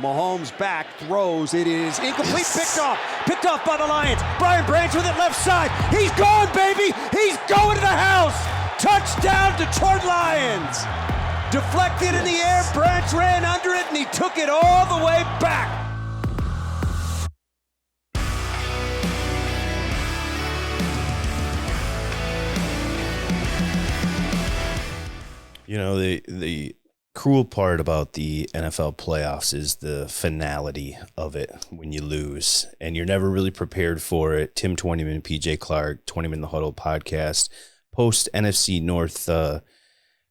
Mahomes back, throws. It is incomplete, picked off by the Lions. Brian Branch with it left side. He's gone, baby. He's going to the house. Touchdown, Detroit Lions. Deflected in the air, Branch ran under it, and he took it all the way back. You know, the cruel part about the NFL playoffs is the finality of it when you lose, and you're never really prepared for it. Tim Twentyman, PJ Clark, Twentyman the Huddle podcast, post NFC North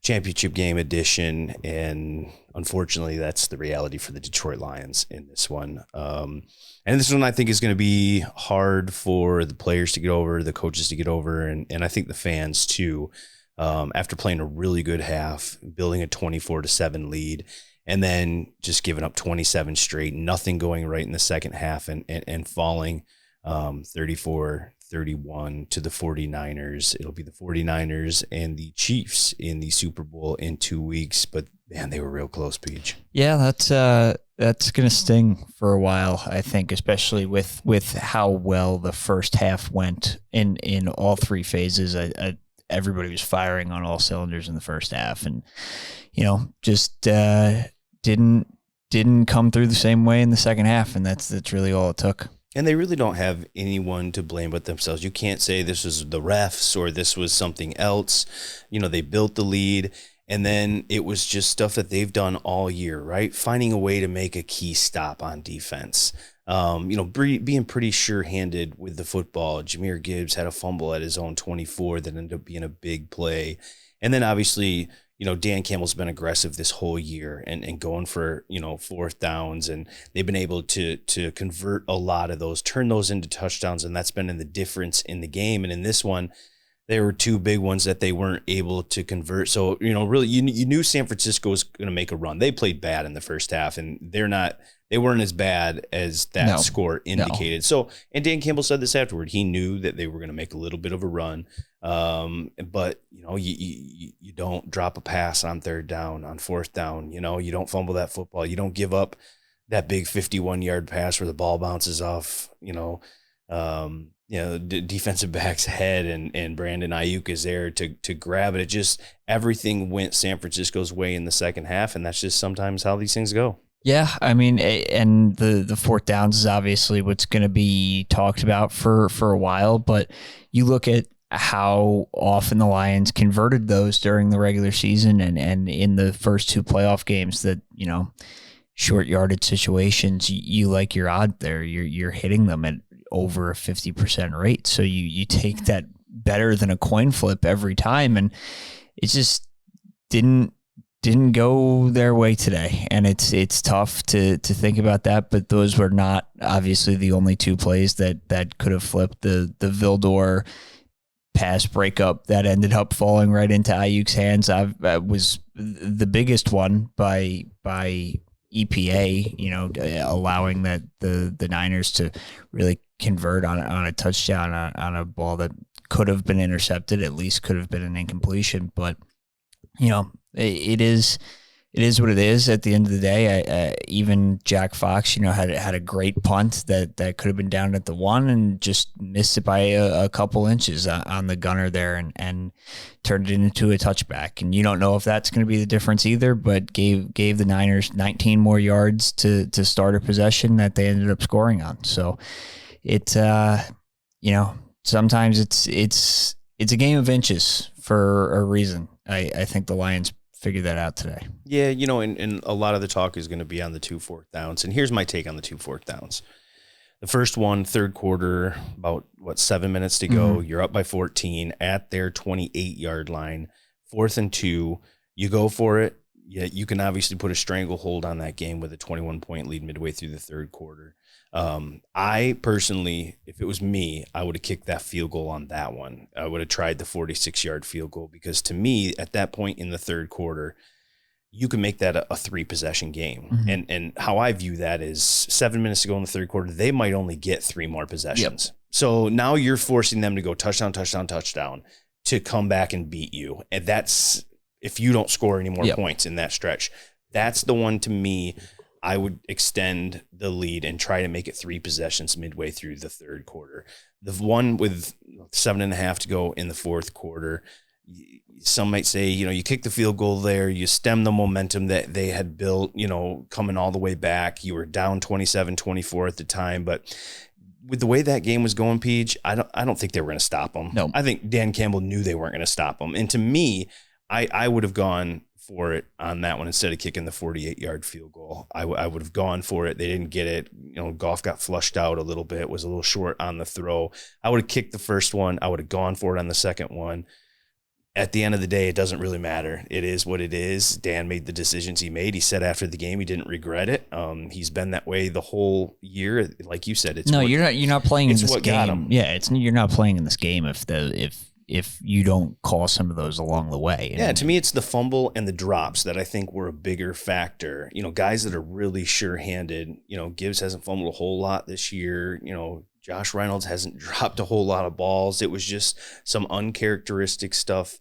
Championship Game edition, and unfortunately, that's the reality for the Detroit Lions in this one. And this one I think is going to be hard for the players to get over, the coaches to get over, and I think the fans too. After playing a really good half, building a 24-7 lead, and then just giving up 27 straight, nothing going right in the second half, and falling 34-31 to the 49ers. It'll be the 49ers and the Chiefs in the Super Bowl in 2 weeks, but man, they were real close, Peach. Yeah, that's going to sting for a while, I think, especially with how well the first half went in all three phases. Everybody was firing on all cylinders in the first half, and just didn't come through the same way in the second half, and that's really all it took. And they really don't have anyone to blame but themselves. You can't say this was the refs or this was something else. They built the lead, and then it was just stuff that they've done all year, right? Finding a way to make a key stop on defense. Being pretty sure-handed with the football. Jahmyr Gibbs had a fumble at his own 24 that ended up being a big play. And then obviously, Dan Campbell's been aggressive this whole year and going for, fourth downs. And they've been able to convert a lot of those, turn those into touchdowns. And that's been in the difference in the game. And in this one, there were two big ones that they weren't able to convert. So, really, you knew San Francisco was going to make a run. They played bad in the first half, and they weren't as bad as that score indicated. No. So, and Dan Campbell said this afterward. He knew that they were going to make a little bit of a run. But, you don't drop a pass on third down, on fourth down. You don't fumble that football. You don't give up that big 51-yard pass where the ball bounces off, the defensive back's head, and Brandon Ayuk is there to grab it. It just, everything went San Francisco's way in the second half, and that's just sometimes how these things go. Yeah, I mean, and the fourth downs is obviously what's going to be talked about for a while, but you look at how often the Lions converted those during the regular season and in the first two playoff games that, short yardage situations, you like your odd there. You're hitting them at over a 50% rate. So you take that better than a coin flip every time, and it just didn't go their way today. And it's tough to think about that, but those were not obviously the only two plays that could have flipped. The Vildor pass breakup that ended up falling right into Ayuk's hands was the biggest one by EPA, allowing that the Niners to really convert on a touchdown on a ball that could have been intercepted, at least could have been an incompletion. But it is what it is. At the end of the day, even Jack Fox, had a great punt that could have been down at the one and just missed it by a couple inches on the gunner there and turned it into a touchback. And you don't know if that's going to be the difference either, but gave the Niners 19 more yards to start a possession that they ended up scoring on. So sometimes it's a game of inches for a reason. I think the Lions figured that out today. Yeah, and a lot of the talk is going to be on the 2 fourth downs. And here's my take on the 2 fourth downs. The first one, third quarter, about 7 minutes to go. Mm-hmm. You're up by 14 at their 28-yard line. 4th and 2, you go for it. Yeah, you can obviously put a stranglehold on that game with a 21-point lead midway through the third quarter. I personally, if it was me, I would have kicked that field goal on that one. I would have tried the 46-yard field goal, because to me, at that point in the third quarter, you can make that a 3-possession game. Mm-hmm. And how I view that is 7 minutes to go in the third quarter, they might only get 3 more possessions. Yep. So now you're forcing them to go touchdown, touchdown, touchdown to come back and beat you. And that's if you don't score any more points in that stretch. That's the one, to me, I would extend the lead and try to make it 3 possessions midway through the third quarter. The one with 7.5 to go in the fourth quarter, some might say, you kick the field goal there, you stem the momentum that they had built, coming all the way back. You were down 27-24 at the time, but with the way that game was going, Peach, I don't think they were going to stop them. No. I think Dan Campbell knew they weren't going to stop them. And to me, I would have gone for it on that one instead of kicking the 48-yard field goal. I would have gone for it. They didn't get it. Goff got flushed out a little bit, was a little short on the throw. I would have kicked the first one. I would have gone for it on the second one. At the end of the day, it doesn't really matter. It is what it is. Dan made the decisions he made. He said after the game he didn't regret it. He's been that way the whole year. Like you said, you're not playing in this game. Yeah, you're not playing in this game if you don't call some of those along the way. Yeah, to me, it's the fumble and the drops that I think were a bigger factor. Guys that are really sure-handed. Gibbs hasn't fumbled a whole lot this year. Josh Reynolds hasn't dropped a whole lot of balls. It was just some uncharacteristic stuff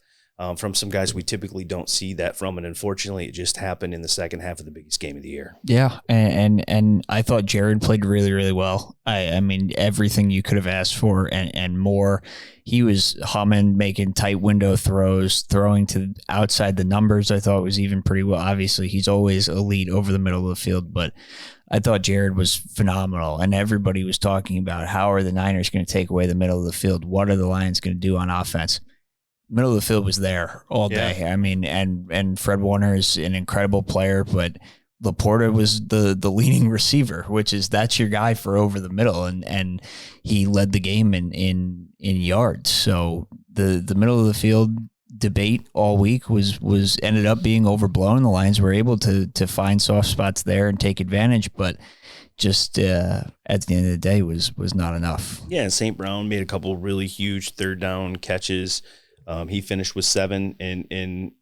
from some guys we typically don't see that from. And unfortunately, it just happened in the second half of the biggest game of the year. Yeah, and I thought Jared played really, really well. I mean, everything you could have asked for and more. He was humming, making tight window throws, throwing to outside the numbers. I thought was even pretty well. Obviously, he's always elite over the middle of the field, but I thought Jared was phenomenal. And everybody was talking about how are the Niners going to take away the middle of the field? What are the Lions going to do on offense? Middle of the field was there all day. I mean, and Fred Warner is an incredible player, but Laporta was the leading receiver, that's your guy for over the middle, and he led the game in yards. So the middle of the field debate all week was ended up being overblown. The Lions were able to find soft spots there and take advantage, but just at the end of the day was not enough. Yeah, St. Brown made a couple really huge third down catches. He finished with 7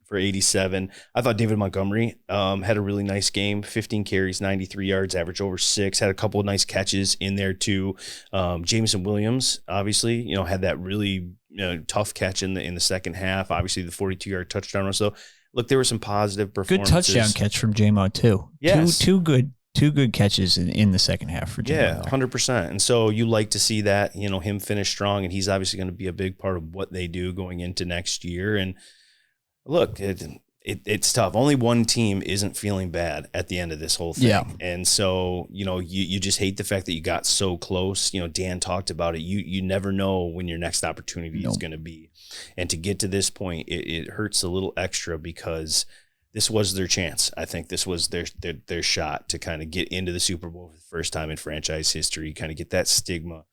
for 87. I thought David Montgomery had a really nice game, 15 carries, 93 yards, average over 6, had a couple of nice catches in there too. Jameson Williams, obviously, had that really tough catch in the second half. Obviously, the 42-yard touchdown or so. Look, there were some positive performances. Good touchdown catch from J-Mo too. Yes. Two good catches in the second half for J-Mo. Yeah, 100%. And so you like to see that, him finish strong, and he's obviously going to be a big part of what they do going into next year. And look, it's tough. Only one team isn't feeling bad at the end of this whole thing. Yeah. And so, you just hate the fact that you got so close. Dan talked about it. You never know when your next opportunity is going to be. And to get to this point, it hurts a little extra because this was their chance. I think this was their shot to kind of get into the Super Bowl for the first time in franchise history, kind of get that stigma,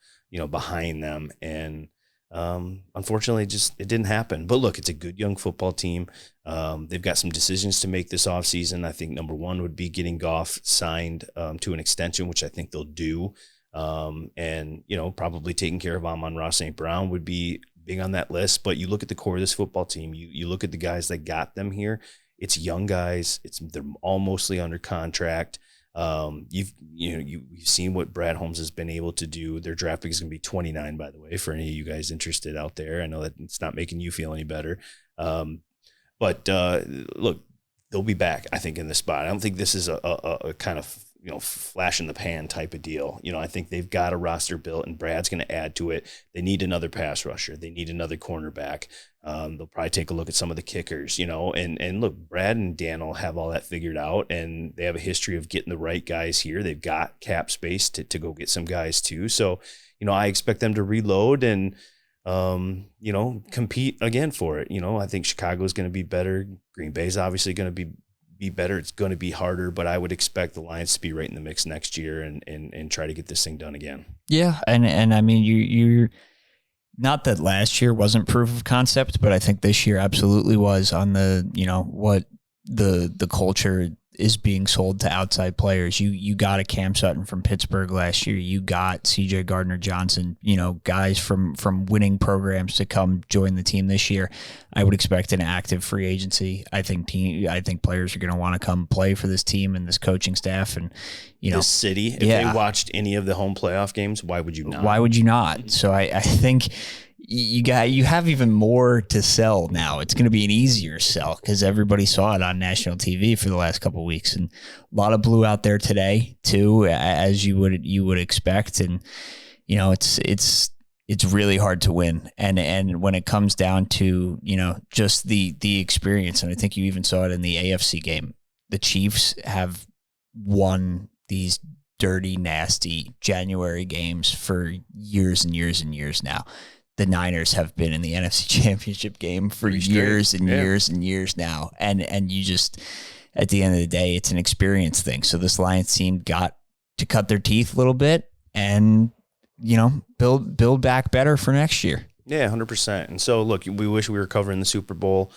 behind them. And unfortunately, it didn't happen. But look, it's a good young football team. They've got some decisions to make this offseason. I think number one would be getting Goff signed to an extension, which I think they'll do. And probably taking care of Amon-Ra St. Brown would be big on that list. But you look at the core of this football team. You look at the guys that got them here. It's young guys. They're all mostly under contract. You've seen what Brad Holmes has been able to do. Their draft pick is going to be 29, by the way, for any of you guys interested out there. I know that it's not making you feel any better. But look, they'll be back, I think, in this spot. I don't think this is a kind of flash in the pan type of deal. I think they've got a roster built, and Brad's going to add to it. They need another pass rusher. They need another cornerback. They'll probably take a look at some of the kickers, and look, Brad and Dan will have all that figured out, and they have a history of getting the right guys here. They've got cap space to go get some guys too. So, I expect them to reload and, compete again for it. I think Chicago's going to be better. Green Bay's obviously going to be better. It's going to be harder, but I would expect the Lions to be right in the mix next year and try to get this thing done again. Yeah. And I mean, you're not that last year wasn't proof of concept, but I think this year absolutely was on the, what the culture is being sold to outside players. You got a Cam Sutton from Pittsburgh last year. You got CJ Gardner-Johnson, guys from winning programs to come join the team this year. I would expect an active free agency. I think players are going to want to come play for this team and this coaching staff and, this city. If they watched any of the home playoff games, why would you not? Why would you not? So I think you have even more to sell now. It's going to be an easier sell because everybody saw it on national TV for the last couple of weeks, and a lot of blue out there today too, as you would expect. And it's really hard to win. And when it comes down to just the experience, and I think you even saw it in the AFC game, the Chiefs have won these dirty, nasty January games for years and years and years now. The Niners have been in the NFC Championship game for years and years and years now. And you just, at the end of the day, it's an experience thing. So this Lions team got to cut their teeth a little bit and, build back better for next year. Yeah, 100%. And so, look, we wish we were covering the Super Bowl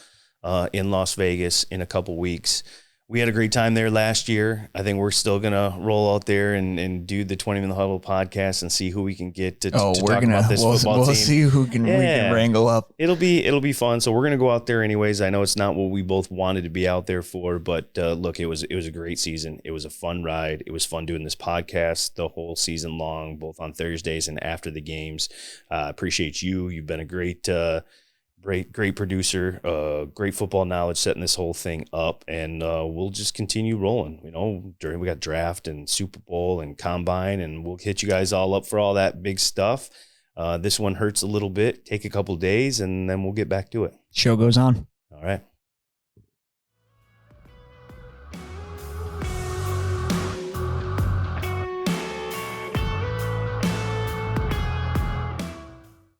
in Las Vegas in a couple weeks. We had a great time there last year. I think we're still going to roll out there and do the Twentyman the Huddle podcast and see who we can get to talk about this football team. We'll see who we can wrangle up. It'll be fun. So we're going to go out there anyways. I know it's not what we both wanted to be out there for, but look, it was a great season. It was a fun ride. It was fun doing this podcast the whole season long, both on Thursdays and after the games. Appreciate you. You've been a great producer, great football knowledge setting this whole thing up, and we'll just continue rolling. We got draft and Super Bowl and combine, and we'll hit you guys all up for all that big stuff. This one hurts a little bit. Take a couple days, and then we'll get back to it. Show goes on. All right.